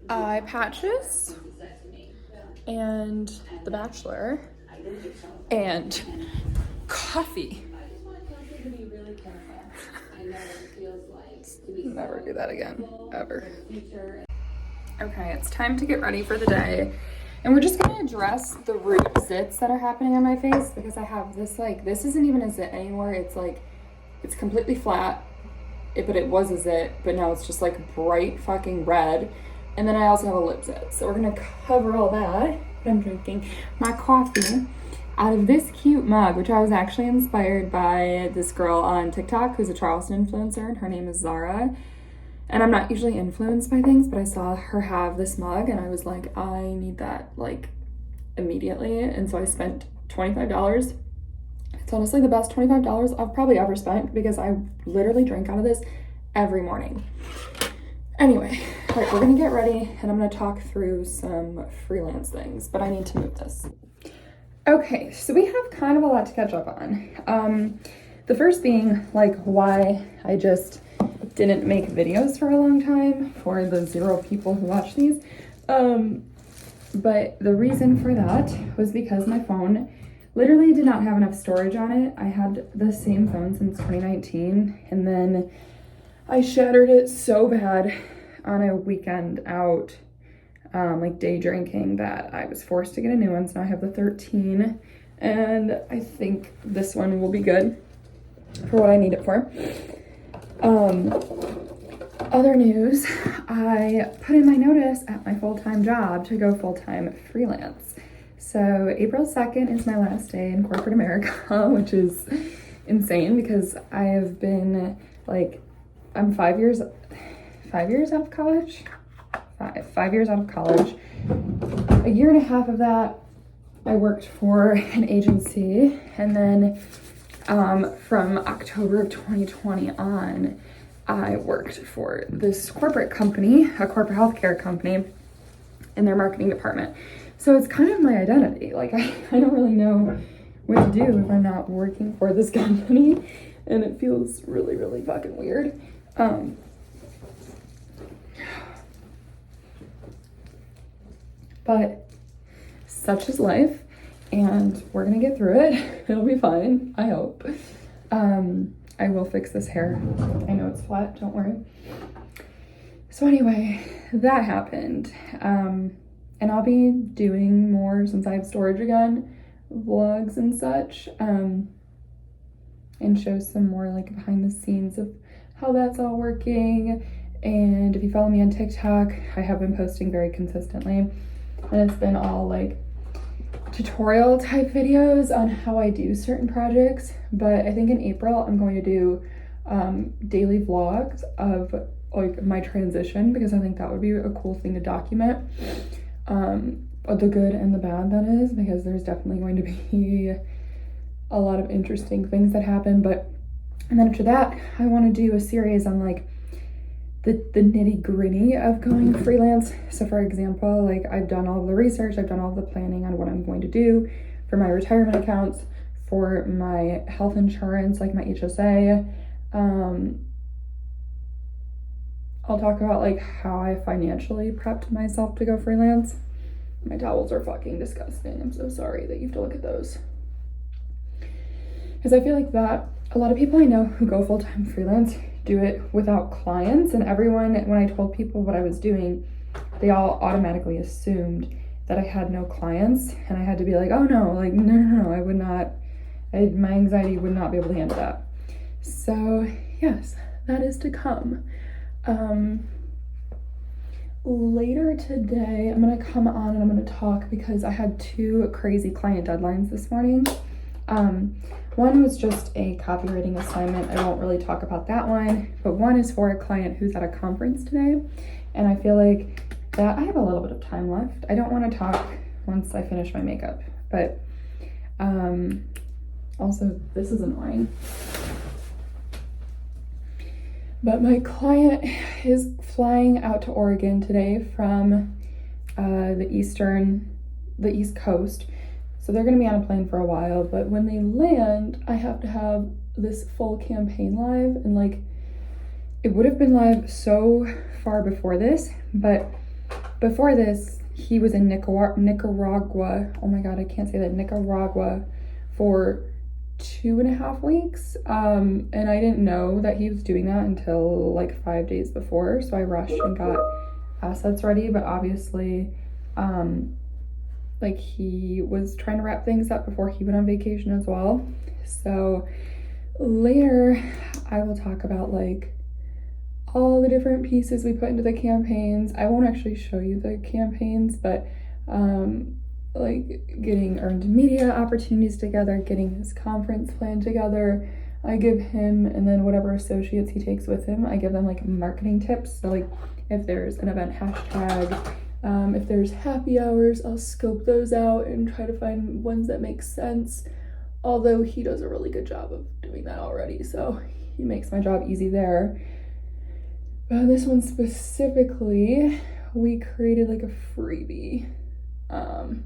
Eye patches and The Bachelor and coffee. Never do that again, ever. Okay, it's time to get ready for the day. And we're just gonna address the root zits that are happening on my face because I have this, like, this isn't even a zit anymore. It's like, it's completely flat, but it was a zit, but now it's just like bright fucking red. And then I also have a lip zit. So we're gonna cover all that. I'm drinking my coffee out of this cute mug, which I was actually inspired by this girl on TikTok who's a Charleston influencer, and her name is Zara. And I'm not usually influenced by things, but I saw her have this mug and I was like, I need that like immediately. And so I spent $25. It's honestly the best $25 I've probably ever spent because I literally drink out of this every morning. Anyway, all right, we're gonna get ready and I'm gonna talk through some freelance things, but I need to move this. Okay, so we have kind of a lot to catch up on. The first being like why I just didn't make videos for a long time for the 0 people who watch these. But the reason for that was because my phone literally did not have enough storage on it. I had the same phone since 2019 and then I shattered it so bad on a weekend out, like day drinking, that I was forced to get a new one. So now I have the 13 and I think this one will be good for what I need it for. Other news, I put in my notice at my full-time job to go full-time freelance. So April 2nd is my last day in corporate America, which is insane because I have been like, I'm 5 years out of college. 5 years out of college. A year and a half of that, I worked for an agency, and then from October of 2020 on, I worked for this corporate company, a corporate healthcare company, in their marketing department. So it's kind of my identity. Like I don't really know what to do if I'm not working for this company, and it feels really, really fucking weird. But such is life, and we're gonna get through it. It'll be fine, I hope. I will fix this hair. I know it's flat, don't worry. So anyway, that happened. And I'll be doing more, since I have storage again, vlogs and such, and show some more like behind the scenes of how that's all working. And if you follow me on TikTok, I have been posting very consistently, and it's been all like tutorial type videos on how I do certain projects. But I think in April I'm going to do daily vlogs of like my transition, because I think that would be a cool thing to document, the good and the bad, that is, because there's definitely going to be a lot of interesting things that happen. And then after that, I want to do a series on like the nitty gritty of going freelance. So for example, like I've done all of the research, I've done all of the planning on what I'm going to do for my retirement accounts, for my health insurance, like my HSA. I'll talk about like how I financially prepped myself to go freelance. My towels are fucking disgusting. I'm so sorry that you have to look at those. Because I feel like that a lot of people I know who go full-time freelance do it without clients, and everyone, when I told people what I was doing, they all automatically assumed that I had no clients, and I had to be like, oh no, like no, I would not, my anxiety would not be able to handle that. So yes, that is to come. Later today, I'm gonna come on and I'm gonna talk because I had 2 crazy client deadlines this morning. One was just a copywriting assignment. I won't really talk about that one, but one is for a client who's at a conference today. And I feel like that I have a little bit of time left. I don't want to talk once I finish my makeup, but also this is annoying. But my client is flying out to Oregon today from the East Coast. So they're gonna be on a plane for a while, but when they land, I have to have this full campaign live, and like, it would have been live so far before this, but before this, he was in Nicaragua. Oh my God, I can't say that. Nicaragua for 2.5 weeks. And I didn't know that he was doing that until like 5 days before. So I rushed and got assets ready, but obviously, like he was trying to wrap things up before he went on vacation as well. So later I will talk about like all the different pieces we put into the campaigns. I won't actually show you the campaigns, but like getting earned media opportunities together, getting his conference plan together. I give him, and then whatever associates he takes with him, I give them like marketing tips. So like if there's an event hashtag, if there's happy hours, I'll scope those out and try to find ones that make sense. Although he does a really good job of doing that already, so he makes my job easy there. This one specifically, we created like a freebie. And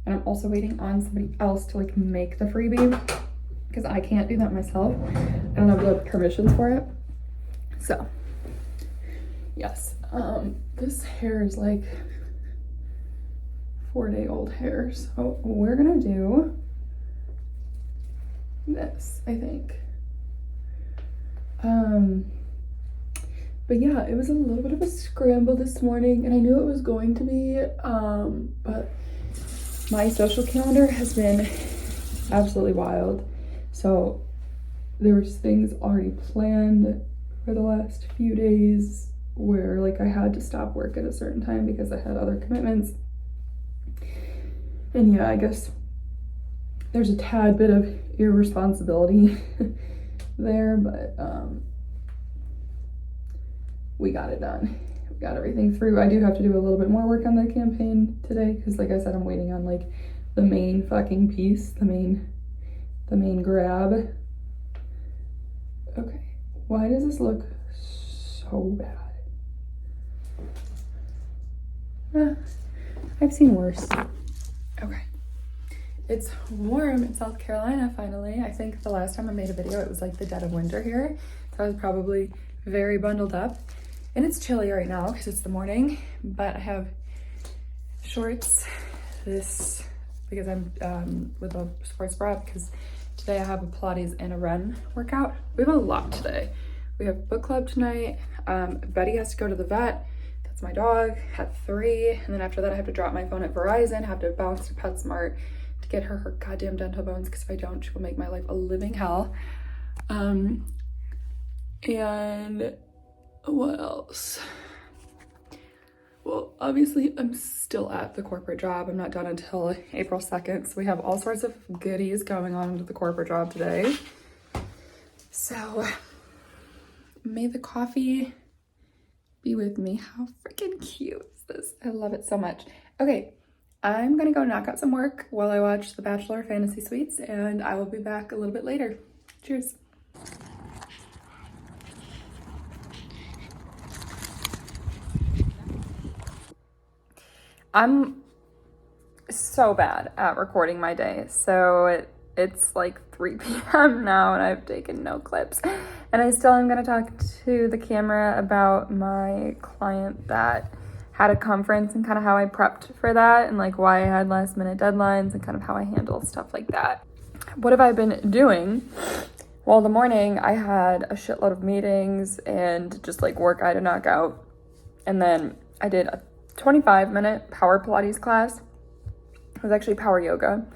I'm also waiting on somebody else to like make the freebie because I can't do that myself. I don't have the permissions for it. So yes, this hair is like 4-day-old hair. So we're gonna do this, I think. But yeah, it was a little bit of a scramble this morning, and I knew it was going to be, but my social calendar has been absolutely wild. So there was things already planned for the last few days where like I had to stop work at a certain time because I had other commitments. And yeah, I guess there's a tad bit of irresponsibility there, but we got it done. We got everything through. I do have to do a little bit more work on the campaign today because like I said, I'm waiting on like the main fucking piece, the main grab. Okay, why does this look so bad? I've seen worse. Okay. It's warm in South Carolina finally. I think the last time I made a video, it was like the dead of winter here. So I was probably very bundled up. And it's chilly right now because it's the morning, but I have shorts, this, because I'm with a sports bra, because today I have a Pilates and a run workout. We have a lot today. We have book club tonight. Betty has to go to the vet. That's my dog at 3. And then after that, I have to drop my phone at Verizon, have to bounce to PetSmart to get her goddamn dental bones, because if I don't, she will make my life a living hell. And what else? Well, obviously I'm still at the corporate job. I'm not done until April 2nd. So we have all sorts of goodies going on with the corporate job today. So may the coffee be with me. How freaking cute is this? I love it so much. Okay, I'm gonna go knock out some work while I watch The Bachelor Fantasy Suites, and I will be back a little bit later. Cheers. I'm so bad at recording my day. So it's like 3 p.m. now and I've taken no clips. And I still am going to talk to the camera about my client that had a conference and kind of how I prepped for that and like why I had last minute deadlines and kind of how I handle stuff like that. What have I been doing? Well, the morning I had a shitload of meetings and just like work I had to knock out. And then I did a 25-minute power Pilates class. It was actually power yoga.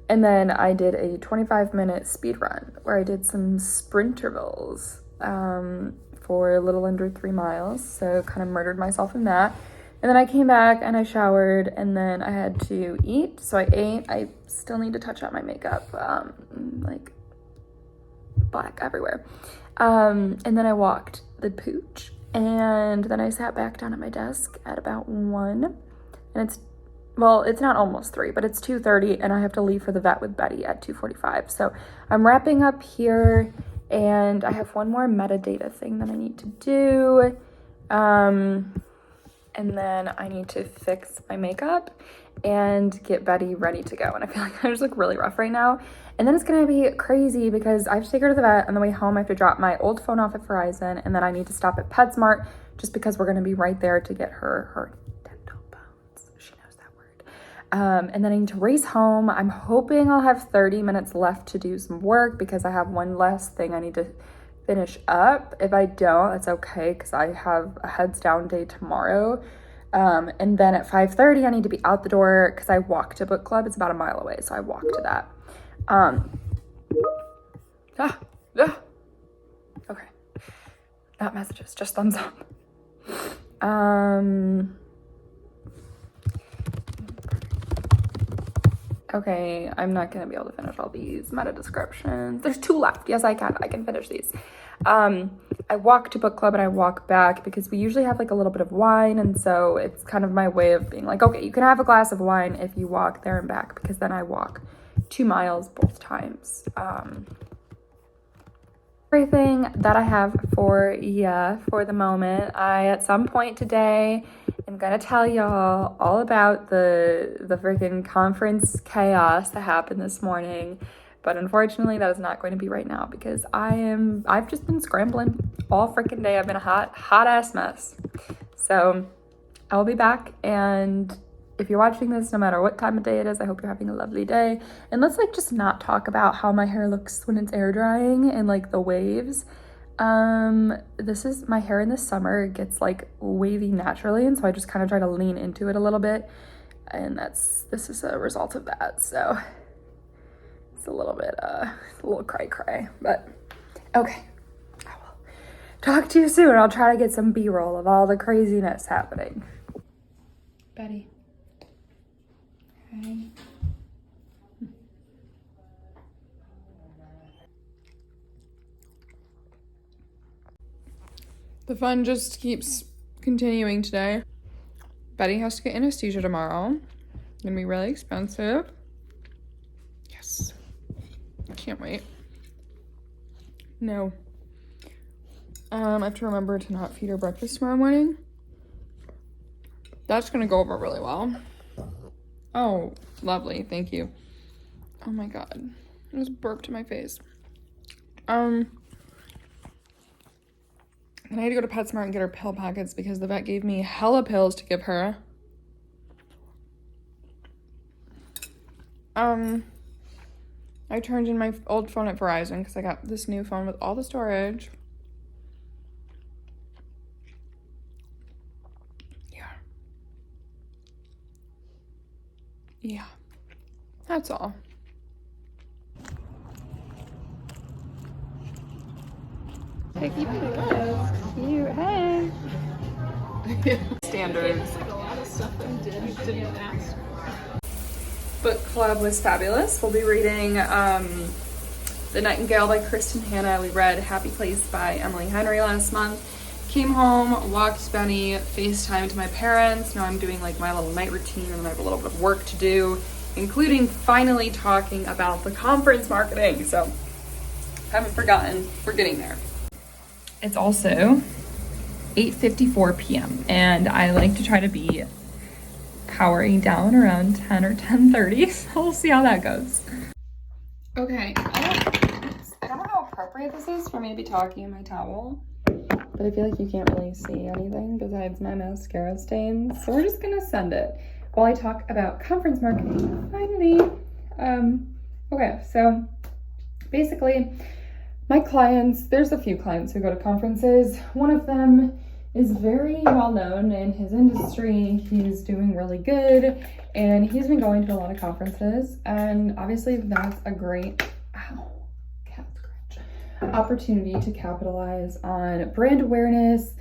And then I did a 25-minute speed run where I did some sprint intervals for a little under 3 miles. So kind of murdered myself in that. And then I came back and I showered and then I had to eat. So I ate. I still need to touch up my makeup, like black everywhere. And then I walked the pooch. And then I sat back down at my desk at about 1. And it's not almost 3, but it's 2:30 and I have to leave for the vet with Betty at 2:45. So I'm wrapping up here and I have one more metadata thing that I need to do. And and then I need to fix my makeup and get Betty ready to go. And I feel like I just look really rough right now. And then it's gonna be crazy because I have to take her to the vet. On the way home, I have to drop my old phone off at Verizon, and then I need to stop at PetSmart just because we're gonna be right there to get her dental bones. She knows that word. And then I need to race home. I'm hoping I'll have 30 minutes left to do some work because I have one last thing I need to finish up. If I don't, it's okay because I have a heads down day tomorrow. And then at 5:30, I need to be out the door because I walk to book club. It's about a mile away, so I walk to that. Okay. Not messages, just thumbs up. Okay, I'm not gonna be able to finish all these meta descriptions. There's 2 left. Yes, I can finish these. I walk to book club and I walk back because we usually have like a little bit of wine, and so it's kind of my way of being like, okay, you can have a glass of wine if you walk there and back, because then I walk 2 miles both times. Everything that I have for the moment. I at some point today am gonna tell y'all all about the freaking conference chaos that happened this morning. But unfortunately, that is not going to be right now because I've just been scrambling all freaking day. I've been a hot ass mess. So I will be back, and if you're watching this, no matter what time of day it is, I hope you're having a lovely day. And let's like just not talk about how my hair looks when it's air drying and like the waves. This is my hair in the summer. It gets like wavy naturally, and so I just kind of try to lean into it a little bit. And this is a result of that. So it's a little bit, a little cray, but okay. I will talk to you soon. I'll try to get some B-roll of all the craziness happening. Betty. Okay. The fun just keeps continuing today. Betty has to get anesthesia tomorrow. It's gonna be really expensive. Yes. Can't wait. No. I have to remember to not feed her breakfast tomorrow morning. That's gonna go over really well. Oh, lovely. Thank you. Oh my god. I just burped in my face. And I had to go to PetSmart and get her pill packets because the vet gave me hella pills to give her. I turned in my old phone at Verizon because I got this new phone with all the storage. Yeah. That's all. Picky Pickles. Cute. Hey. Standards. It's like a lot of stuff that I didn't ask. Book club was fabulous. We'll be reading The Nightingale by Kristen Hanna. We read Happy Place by Emily Henry last month. Came home, walked Benny, FaceTimed my parents. Now I'm doing like my little night routine, and I have a little bit of work to do, including finally talking about the conference marketing. So haven't forgotten, we're getting there. It's also 8:54 p.m. and I like to try to be powering down around 10 or 10:30. So we'll see how that goes. Okay, I don't know how appropriate this is for me to be talking in my towel, but I feel like you can't really see anything besides my mascara stains. So we're just gonna send it while I talk about conference marketing. Finally. Okay, so basically my clients, there's a few clients who go to conferences. One of them is very well known in his industry. He's doing really good and he's been going to a lot of conferences, and obviously that's a great opportunity to capitalize on brand awareness,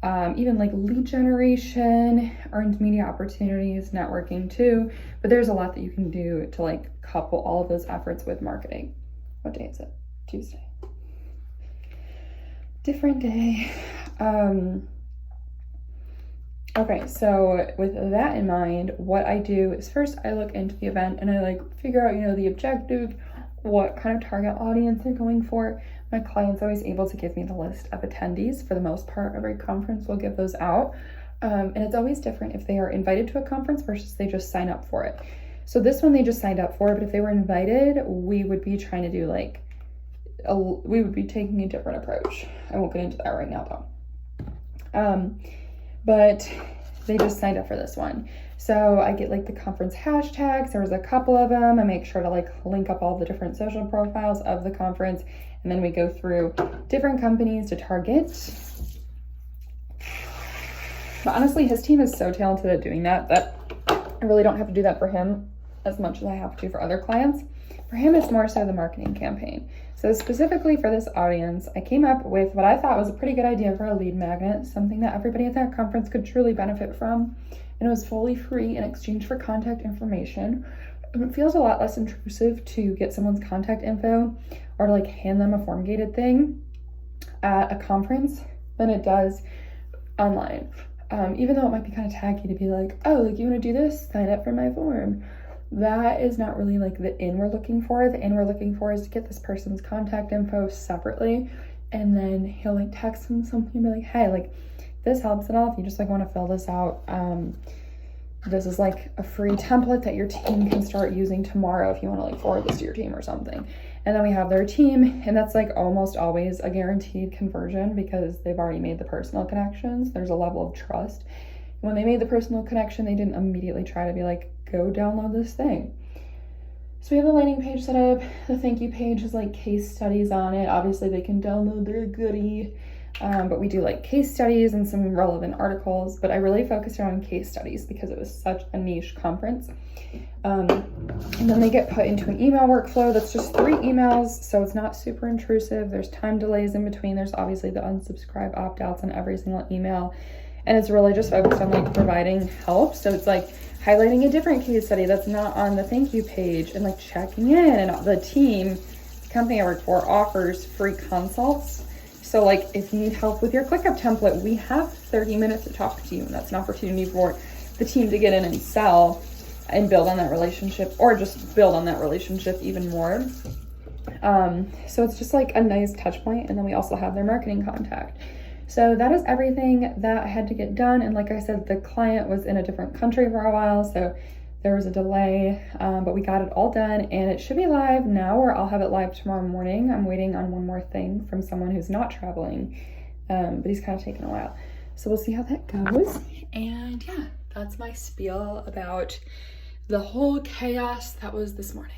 even like lead generation, earned media opportunities, networking too. But there's a lot that you can do to like couple all of those efforts with marketing. What day is it? Tuesday. Different day. Okay, so with that in mind, what I do is first I look into the event and I like figure out, the objective, what kind of target audience they're going for. My client's always able to give me the list of attendees. For the most part, every conference will give those out. And it's always different if they are invited to a conference versus they just sign up for it. So this one they just signed up for, but if they were invited, we would be trying to do we would be taking a different approach. I won't get into that right now though. But they just signed up for this one. So I get the conference hashtags. There was a couple of them. I make sure to link up all the different social profiles of the conference. And then we go through different companies to target. But honestly, his team is so talented at doing that I really don't have to do that for him as much as I have to for other clients. For him, it's more so the marketing campaign. So specifically for this audience, I came up with what I thought was a pretty good idea for a lead magnet, something that everybody at that conference could truly benefit from. And it was fully free in exchange for contact information. And it feels a lot less intrusive to get someone's contact info or to hand them a form gated thing at a conference than it does online. Even though it might be kind of tacky to be oh, you want to do this? Sign up for my form. That is not really the in we're looking for. The in we're looking for is to get this person's contact info separately, and then he'll text them something and be hey, this helps at all if you just want to fill this out. This is a free template that your team can start using tomorrow if you want to forward this to your team or something. And then we have their team, and that's almost always a guaranteed conversion because they've already made the personal connections. There's a level of trust. When they made the personal connection, they didn't immediately try to be go download this thing. So we have the landing page set up. The thank you page has case studies on it. Obviously they can download their goodie, but we do case studies and some relevant articles, but I really focused on case studies because it was such a niche conference. And then they get put into an email workflow that's just 3 emails, so it's not super intrusive. There's time delays in between. There's obviously the unsubscribe opt-outs on every single email. And it's really just focused on providing help. So it's highlighting a different case study that's not on the thank you page and checking in. And the team, the company I work for, offers free consults. So if you need help with your ClickUp template, we have 30 minutes to talk to you. And that's an opportunity for the team to get in and sell and build on that relationship, or just build on that relationship even more. So it's just a nice touch point. And then we also have their marketing contact. So that is everything that I had to get done. And like I said, the client was in a different country for a while, so there was a delay, but we got it all done and it should be live now, or I'll have it live tomorrow morning. I'm waiting on one more thing from someone who's not traveling, but he's kind of taking a while. So we'll see how that goes. And yeah, that's my spiel about the whole chaos that was this morning.